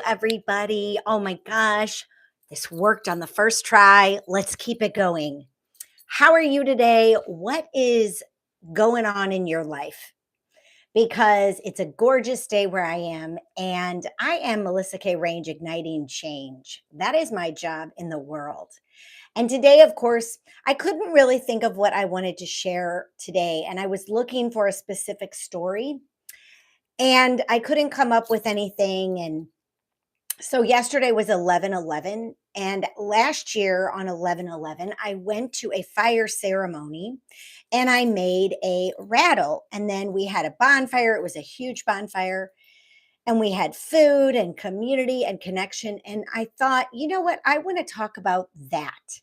everybody. Oh my gosh, this worked on the first try. Let's keep it going. How are you today? What is going on in your life? Because it's a gorgeous day where I am, and I am Melissa K. Range, igniting change. That is my job in the world. And today, of course, I couldn't really think of what I wanted to share today, and I was looking for a specific story, and I couldn't come up with anything. And so yesterday was 11/11, and last year on 11/11, I went to a fire ceremony and I made a rattle. And then we had a bonfire. It was a huge bonfire, and we had food and community and connection. And I thought, you know what? I want to talk about that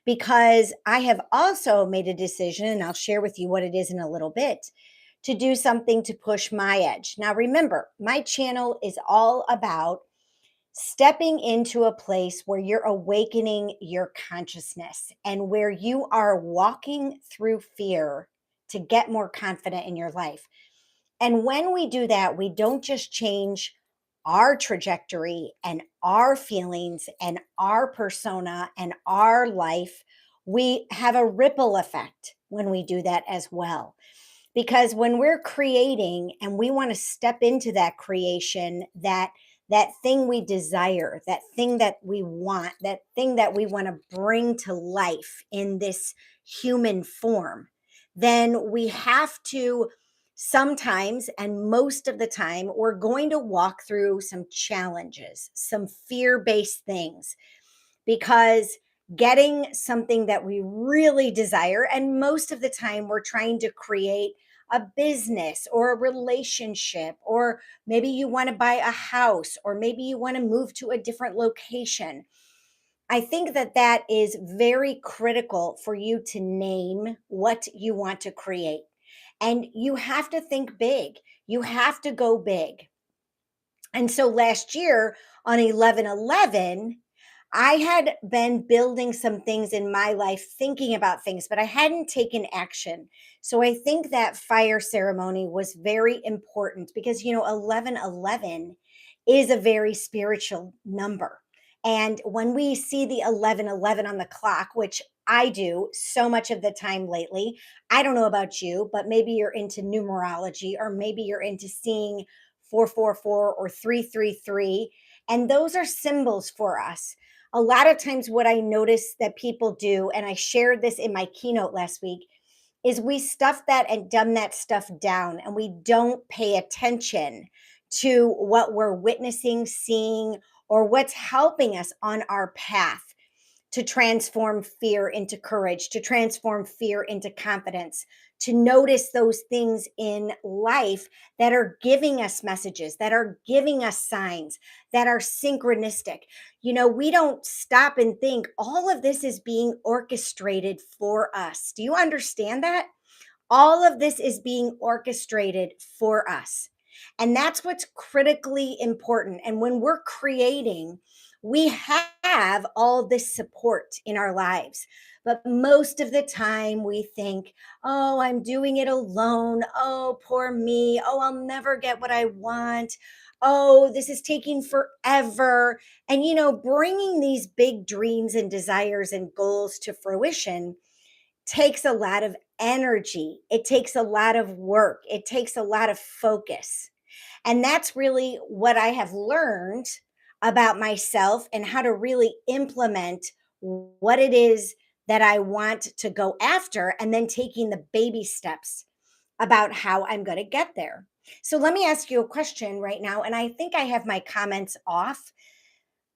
because I have also made a decision, and I'll share with you what it is in a little bit, to do something to push my edge. Now, remember, my channel is all about stepping into a place where you're awakening your consciousness and where you are walking through fear to get more confident in your life. And when we do that, we don't just change our trajectory and our feelings and our persona and our life. We have a ripple effect when we do that as well. Because when we're creating and we want to step into that creation, that thing we desire, that thing that we want, that thing that we want to bring to life in this human form, then we have to sometimes, and most of the time, we're going to walk through some challenges, some fear-based things, because getting something that we really desire, and most of the time we're trying to create a business or a relationship, or maybe you want to buy a house, or maybe you want to move to a different location. I think that that is very critical for you to name what you want to create. And you have to think big. You have to go big. And so last year on 11/11, I had been building some things in my life, thinking about things, but I hadn't taken action. So I think that fire ceremony was very important because, 11/11 is a very spiritual number. And when we see the 11/11 on the clock, which I do so much of the time lately, I don't know about you, but maybe you're into numerology, or maybe you're into seeing 444 or 333. And those are symbols for us. A lot of times, what I notice that people do, and I shared this in my keynote last week, is we stuff that and dumb that stuff down, and we don't pay attention to what we're witnessing, seeing, or what's helping us on our path to transform fear into courage, to transform fear into confidence, to notice those things in life that are giving us messages, that are giving us signs, that are synchronistic. We don't stop and think all of this is being orchestrated for us. Do you understand that? All of this is being orchestrated for us. And that's what's critically important. And when we're creating, we have all this support in our lives. But most of the time, we think, oh, I'm doing it alone. Oh, poor me. Oh, I'll never get what I want. Oh, this is taking forever. And, bringing these big dreams and desires and goals to fruition takes a lot of energy. It takes a lot of work. It takes a lot of focus. And that's really what I have learned about myself and how to really implement what it is that I want to go after, and then taking the baby steps about how I'm going to get there. So let me ask you a question right now. And I think I have my comments off,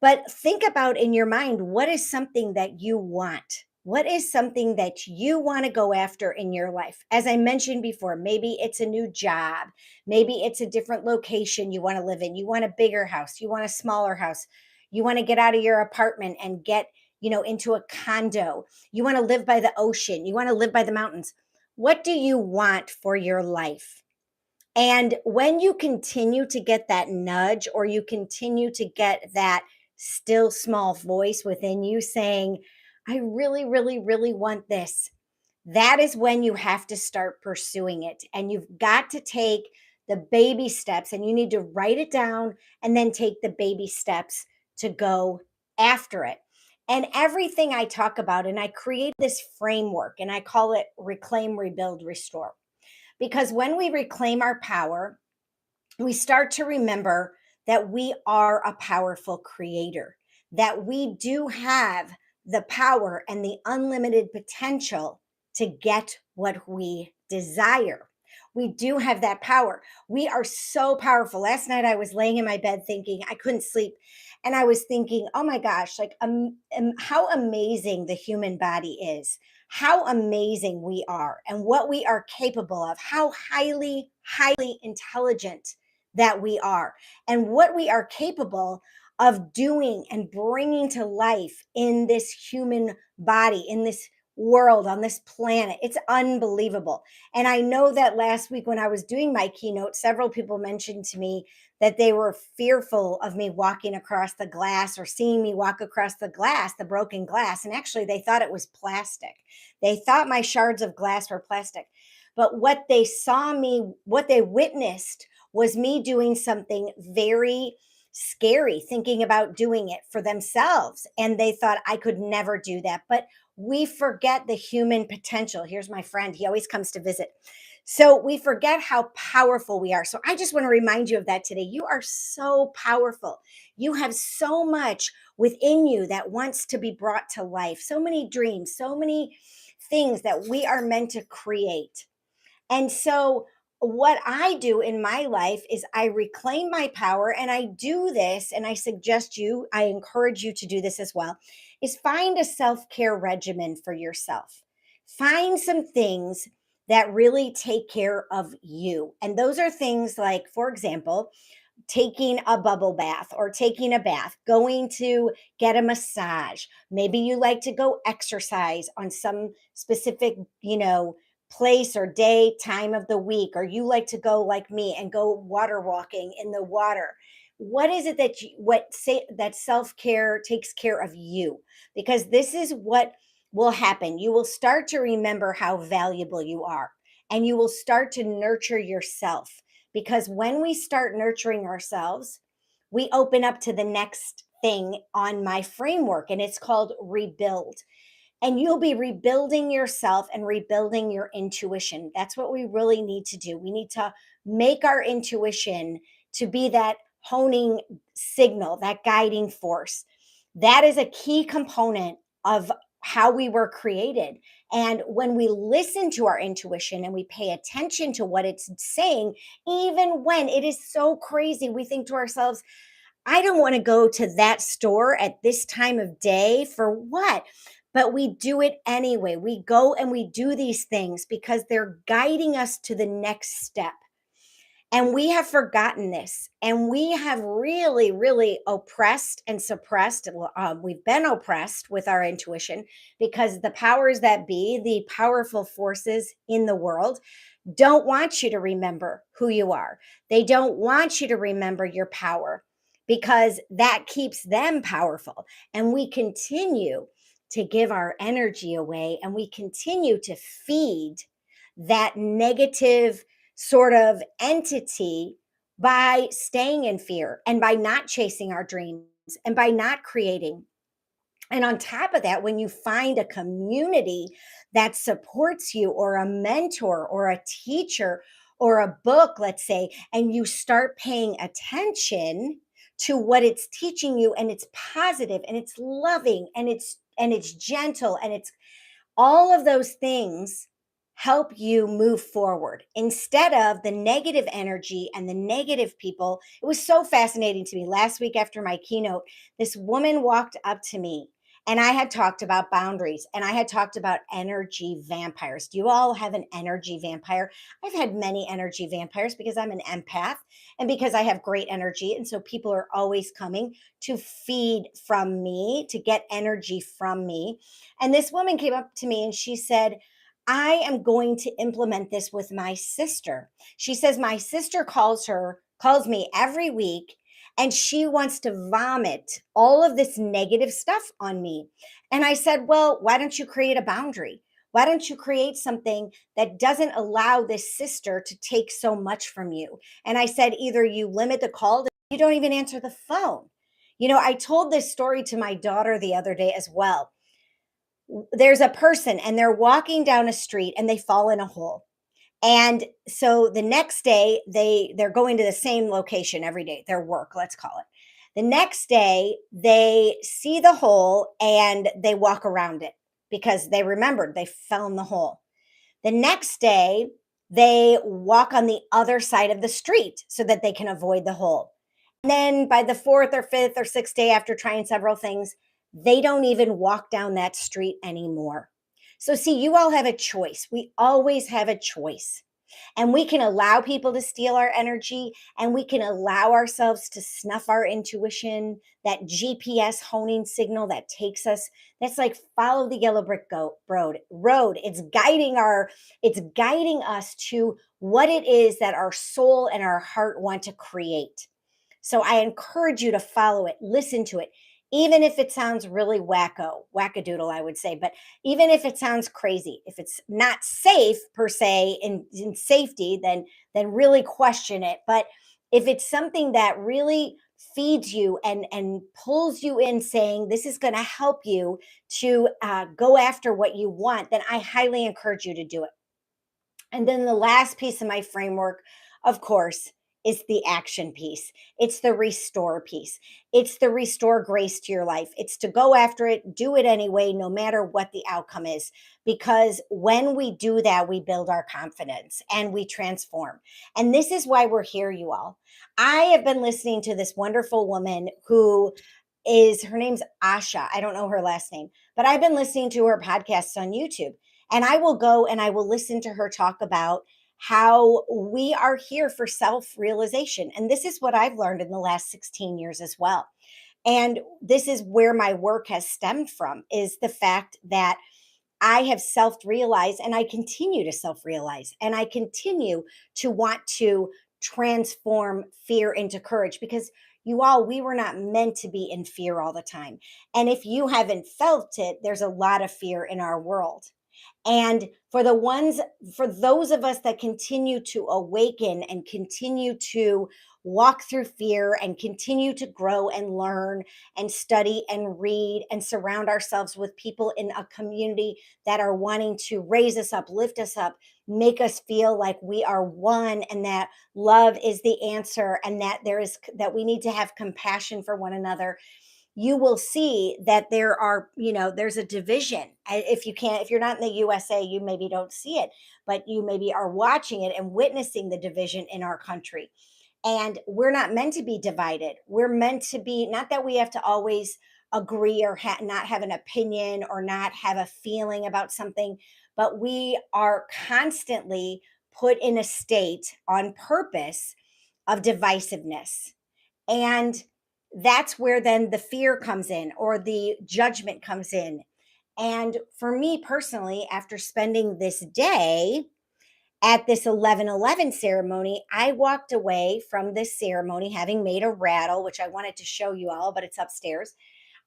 but think about in your mind, what is something that you want? What is something that you want to go after in your life? As I mentioned before, maybe it's a new job. Maybe it's a different location you want to live in. You want a bigger house. You want a smaller house. You want to get out of your apartment and get, into a condo. You want to live by the ocean. You want to live by the mountains. What do you want for your life? And when you continue to get that nudge, or you continue to get that still small voice within you saying, I really, really, really want this, that is when you have to start pursuing it. And you've got to take the baby steps, and you need to write it down and then take the baby steps to go after it. And everything I talk about, and I create this framework and I call it reclaim, rebuild, restore. Because when we reclaim our power, we start to remember that we are a powerful creator, that we do have the power and the unlimited potential to get what we desire. We do have that power. We are so powerful. Last night I was laying in my bed thinking I couldn't sleep. And I was thinking, oh my gosh, like how amazing the human body is, how amazing we are, and what we are capable of, how highly, highly intelligent that we are, and what we are capable of doing and bringing to life in this human body, in this world, on this planet. It's unbelievable. And I know that last week when I was doing my keynote, several people mentioned to me that they were fearful of me walking across the glass or seeing me walk across the glass, the broken glass. And actually, they thought it was plastic. They thought my shards of glass were plastic. But what they saw me, what they witnessed was me doing something very scary, thinking about doing it for themselves. And they thought I could never do that. But we forget the human potential. Here's my friend, he always comes to visit. So we forget how powerful we are. So I just want to remind you of that today. You are so powerful. You have so much within you that wants to be brought to life, so many dreams, so many things that we are meant to create. And so, what I do in my life is I reclaim my power, and I do this, and I suggest you, I encourage you to do this as well, is find a self care regimen for yourself. Find some things that really take care of you. And those are things like, for example, taking a bubble bath or taking a bath, going to get a massage. Maybe you like to go exercise on some specific, place or day, time of the week, or you like to go like me and go water walking in the water. What is it that that self-care takes care of you? Because this is what will happen. You will start to remember how valuable you are, and you will start to nurture yourself, because when we start nurturing ourselves, we open up to the next thing on my framework, and it's called rebuild. And you'll be rebuilding yourself and rebuilding your intuition. That's what we really need to do. We need to make our intuition to be that honing signal, that guiding force. That is a key component of how we were created. And when we listen to our intuition and we pay attention to what it's saying, even when it is so crazy, we think to ourselves, I don't want to go to that store at this time of day for what? But we do it anyway. We go and we do these things because they're guiding us to the next step. And we have forgotten this. And we have really, really oppressed and suppressed. We've been oppressed with our intuition because the powers that be, the powerful forces in the world, don't want you to remember who you are. They don't want you to remember your power because that keeps them powerful. And we continue to give our energy away, and we continue to feed that negative sort of entity by staying in fear and by not chasing our dreams and by not creating. And on top of that, when you find a community that supports you, or a mentor or a teacher or a book, let's say, and you start paying attention to what it's teaching you, and it's positive and it's loving and it's gentle and it's all of those things, help you move forward instead of the negative energy and the negative people. It was so fascinating to me. Last week after my keynote, this woman walked up to me, and I had talked about boundaries, and I had talked about energy vampires. Do you all have an energy vampire? I've had many energy vampires because I'm an empath and because I have great energy. And so people are always coming to feed from me, to get energy from me. And this woman came up to me and she said, I am going to implement this with my sister. She says, my sister calls me every week, and she wants to vomit all of this negative stuff on me. And I said, well, why don't you create a boundary? Why don't you create something that doesn't allow this sister to take so much from you? And I said, either you limit the call, you don't even answer the phone. I told this story to my daughter the other day as well. There's a person and they're walking down a street and they fall in a hole. And so the next day they're going to the same location every day, their work, let's call it. The next day they see the hole and they walk around it because they remembered they fell in the hole. The next day they walk on the other side of the street so that they can avoid the hole. And then by the fourth or fifth or sixth day after trying several things, they don't even walk down that street anymore. So, see, you all have a choice. We always have a choice. And we can allow people to steal our energy, and we can allow ourselves to snuff our intuition, that GPS honing signal that takes us. That's like follow the yellow brick road. It's guiding us to what it is that our soul and our heart want to create. So I encourage you to follow it, listen to it, even if it sounds really wackadoodle, I would say. But even if it sounds crazy, if it's not safe per se in safety, then really question it. But if it's something that really feeds you and pulls you in, saying this is going to help you to go after what you want, then I highly encourage you to do it. And then the last piece of my framework, of course, is the action piece. It's the restore piece. It's the restore grace to your life. It's to go after it, do it anyway, no matter what the outcome is. Because when we do that, we build our confidence and we transform. And this is why we're here, you all. I have been listening to this wonderful woman her name's Asha. I don't know her last name, but I've been listening to her podcasts on YouTube. And I will go and I will listen to her talk about how we are here for self realization. And this is what I've learned in the last 16 years as well. And this is where my work has stemmed from, is the fact that I have self realized and I continue to self realize and I continue to want to transform fear into courage, because we were not meant to be in fear all the time. And if you haven't felt it, there's a lot of fear in our world. And for those of us that continue to awaken and continue to walk through fear and continue to grow and learn and study and read and surround ourselves with people in a community that are wanting to raise us up, lift us up, make us feel like we are one and that love is the answer, and that we need to have compassion for one another, you will see that there's a division. If you're not in the USA, you maybe don't see it, but you maybe are watching it and witnessing the division in our country. And we're not meant to be divided. We're meant to be, not that we have to always agree or not have an opinion or not have a feeling about something, but we are constantly put in a state on purpose of divisiveness. And that's where then the fear comes in or the judgment comes in. And for me personally, after spending this day at this 11:11 ceremony, I walked away from this ceremony having made a rattle, which I wanted to show you all, but it's upstairs.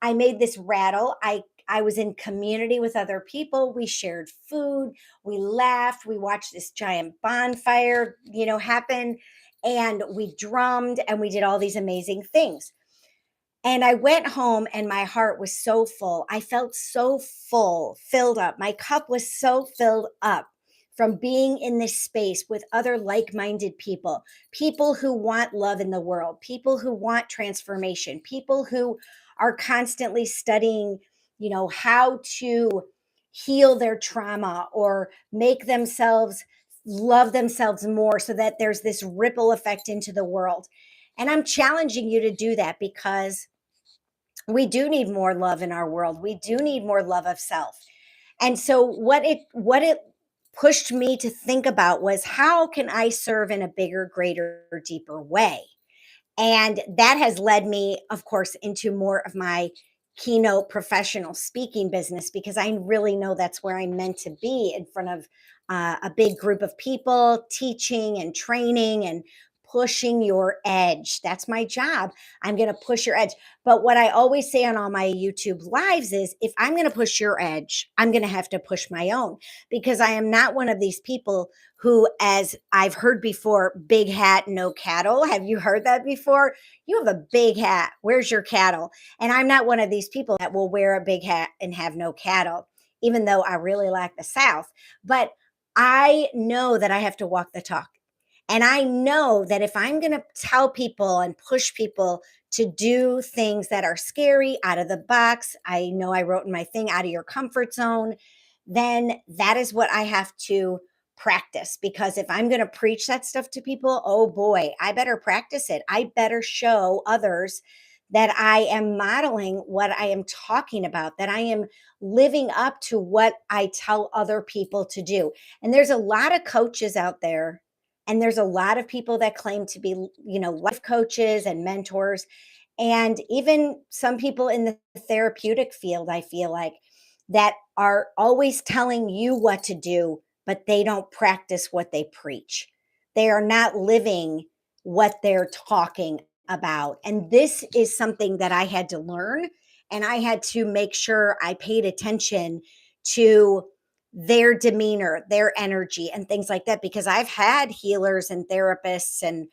I made this rattle. I was in community with other people. We shared food, we laughed, we watched this giant bonfire, happen, and we drummed and we did all these amazing things. And I went home and my heart was so full. I felt so full, filled up. My cup was so filled up from being in this space with other like minded people, people who want love in the world, people who want transformation, people who are constantly studying, how to heal their trauma or make themselves love themselves more so that there's this ripple effect into the world. And I'm challenging you to do that, because we do need more love in our world. We do need more love of self. And so what it pushed me to think about was, how can I serve in a bigger, greater, deeper way? And that has led me, of course, into more of my keynote professional speaking business, because I really know that's where I'm meant to be, in front of a big group of people, teaching and training and pushing your edge. That's my job. I'm going to push your edge. But what I always say on all my YouTube lives is if I'm going to push your edge, I'm going to have to push my own, because I am not one of these people who, as I've heard before, big hat, no cattle. Have you heard that before? You have a big hat. Where's your cattle? And I'm not one of these people that will wear a big hat and have no cattle, even though I really like the South. But I know that I have to walk the talk. And I know that if I'm going to tell people and push people to do things that are scary, out of the box, I know I wrote in my thing, out of your comfort zone, then that is what I have to practice. Because if I'm going to preach that stuff to people, oh boy, I better practice it. I better show others that I am modeling what I am talking about, that I am living up to what I tell other people to do. And there's a lot of coaches out there, and there's a lot of people that claim to be, life coaches and mentors, and even some people in the therapeutic field, I feel like, that are always telling you what to do, but they don't practice what they preach. They are not living what they're talking about. And this is something that I had to learn. And I had to make sure I paid attention to their demeanor, their energy, and things like that, because I've had healers and therapists and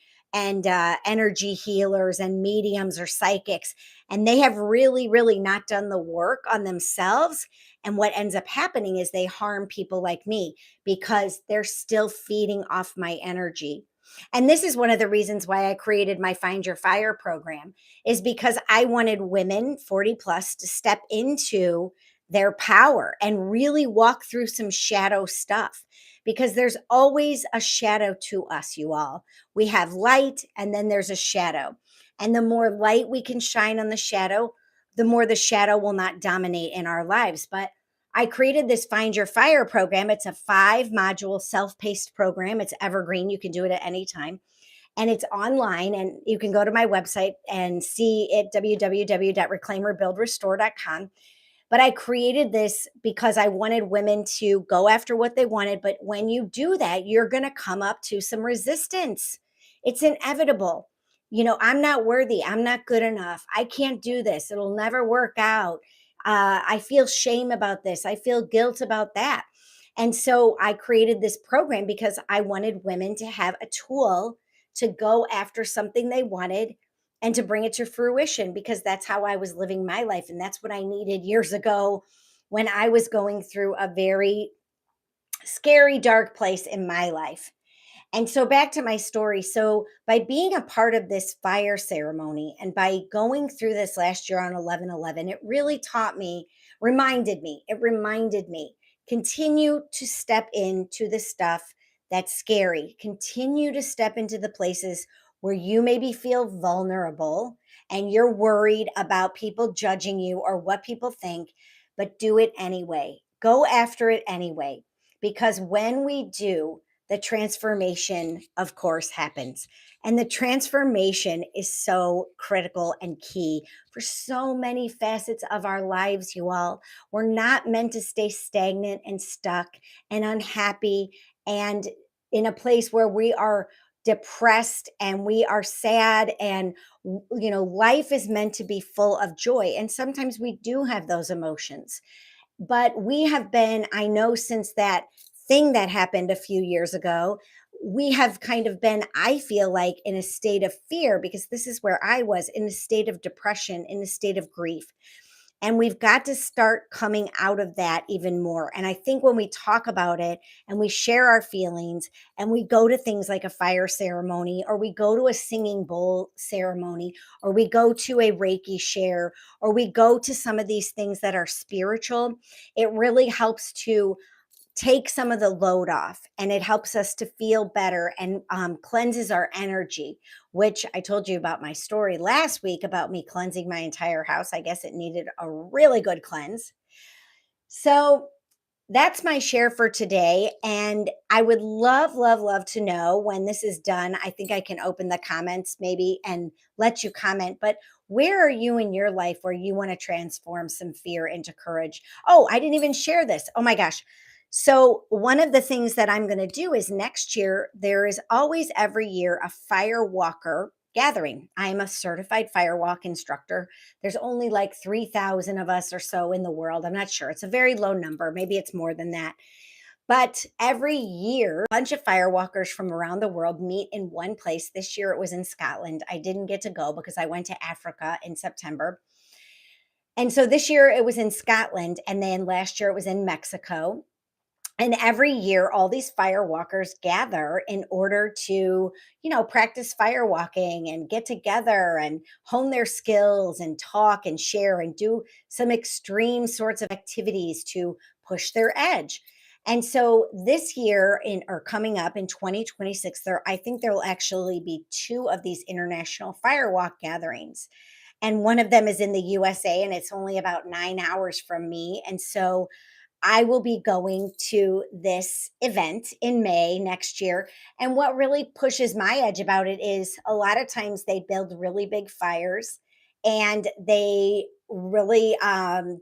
energy healers and mediums or psychics, and they have really, really not done the work on themselves. And what ends up happening is they harm people like me because they're still feeding off my energy. And this is one of the reasons why I created my Find Your Fire program, is because I wanted women 40 plus to step into their power and really walk through some shadow stuff, because there's always a shadow to us, you all. We have light and then there's a shadow. And the more light we can shine on the shadow, the more the shadow will not dominate in our lives. But I created this Find Your Fire program. It's a 5 module self-paced program. It's evergreen. You can do it at any time. And it's online, and you can go to my website and see it, www.reclaimerbuildrestore.com. But I created this because I wanted women to go after what they wanted. But when you do that, you're going to come up to some resistance. It's inevitable. I'm not worthy. I'm not good enough. I can't do this. It'll never work out. I feel shame about this. I feel guilt about that. And so I created this program because I wanted women to have a tool to go after something they wanted and to bring it to fruition, because that's how I was living my life. And that's what I needed years ago when I was going through a very scary, dark place in my life. And so back to my story. So by being a part of this fire ceremony and by going through this last year on 11/11, it really it reminded me, continue to step into the stuff that's scary. Continue to step into the places where you maybe feel vulnerable and you're worried about people judging you or what people think, but do it anyway. Go after it anyway. Because when we do, the transformation, of course, happens. And the transformation is so critical and key for so many facets of our lives, you all. We're not meant to stay stagnant and stuck and unhappy and in a place where we are depressed and we are sad. And life is meant to be full of joy, and sometimes we do have those emotions. But we have been, I know, since that thing that happened a few years ago, we have kind of been, I feel like, in a state of fear, because this is where I was, in a state of depression, in a state of grief. And we've got to start coming out of that even more. And I think when we talk about it and we share our feelings and we go to things like a fire ceremony, or we go to a singing bowl ceremony, or we go to a Reiki share, or we go to some of these things that are spiritual, it really helps to take some of the load off, and it helps us to feel better and cleanses our energy, which I told you about my story last week about me cleansing my entire house. I guess it needed a really good cleanse. So that's my share for today. And I would love, love, love to know when this is done. I think I can open the comments maybe and let you comment. But where are you in your life where you want to transform some fear into courage? Oh, I didn't even share this. Oh my gosh. So, one of the things that I'm going to do is next year, there is always every year a fire walker gathering. I am a certified fire walk instructor. There's only like 3,000 of us or so in the world. I'm not sure. It's a very low number. Maybe it's more than that. But every year, a bunch of firewalkers from around the world meet in one place. This year it was in Scotland. I didn't get to go because I went to Africa in September. And so this year it was in Scotland. And then last year it was in Mexico. And every year, all these firewalkers gather in order to, practice firewalking and get together and hone their skills and talk and share and do some extreme sorts of activities to push their edge. And so this year in or coming up in 2026, I think there will actually be two of these international firewalk gatherings. And one of them is in the USA and it's only about 9 hours from me. And so I will be going to this event in May next year. And what really pushes my edge about it is a lot of times they build really big fires and they really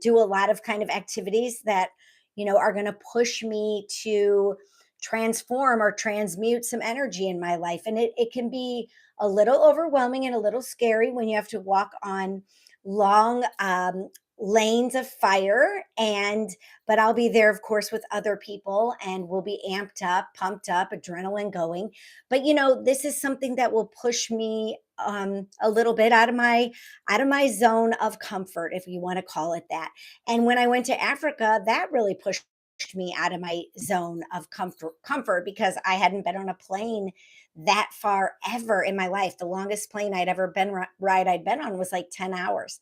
do a lot of kind of activities that, are going to push me to transform or transmute some energy in my life. And it can be a little overwhelming and a little scary when you have to walk on long lanes of fire but I'll be there, of course, with other people and we'll be amped up, pumped up, adrenaline going. But this is something that will push me a little bit out of my zone of comfort, if you want to call it that. And when I went to Africa, that really pushed me out of my zone of comfort because I hadn't been on a plane that far ever in my life. The longest plane I'd ever been ride I'd been on was like 10 hours.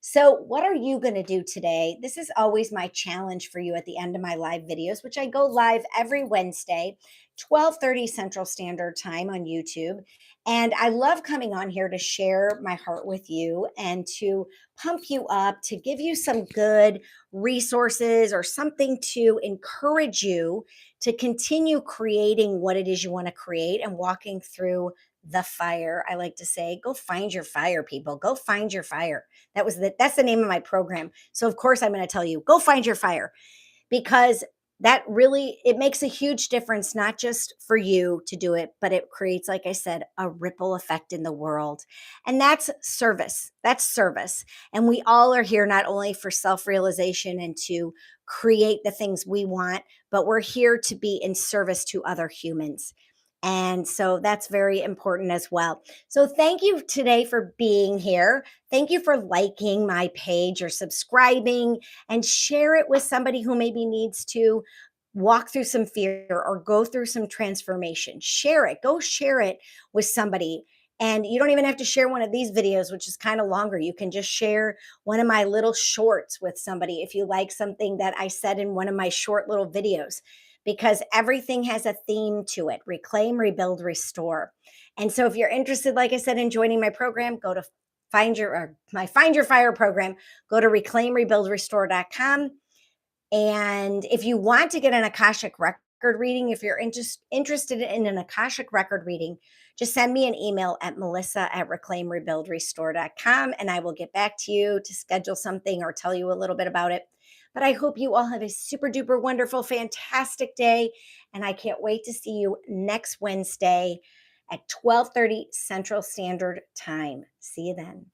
So, what are you going to do today? This is always my challenge for you at the end of my live videos, which I go live every Wednesday, 12:30 Central Standard Time on YouTube. And I love coming on here to share my heart with you and to pump you up, to give you some good resources or something to encourage you to continue creating what it is you want to create and walking through the fire. I like to say, go find your fire, people. Go find your fire. That's the name of my program. So of course I'm going to tell you, go find your fire because that really it makes a huge difference, not just for you to do it, but it creates, like I said, a ripple effect in the world. And that's service. That's service. And we all are here not only for self-realization and to create the things we want, but we're here to be in service to other humans. And so that's very important as well. So thank you today for being here. Thank you for liking my page or subscribing and share it with somebody who maybe needs to walk through some fear or go through some transformation. Share it. Go share it with somebody. And you don't even have to share one of these videos, which is kind of longer. You can just share one of my little shorts with somebody if you like something that I said in one of my short little videos, because everything has a theme to it: reclaim, rebuild, restore. And so if you're interested, like I said, in joining my program, go to Find Your Fire program, go to reclaimrebuildrestore.com. And if you want to get an Akashic record reading, if you're interested in an Akashic record reading, just send me an email at melissa@reclaimrebuildrestore.com and I will get back to you to schedule something or tell you a little bit about it. But I hope you all have a super duper wonderful, fantastic day. And I can't wait to see you next Wednesday at 12:30 Central Standard Time. See you then.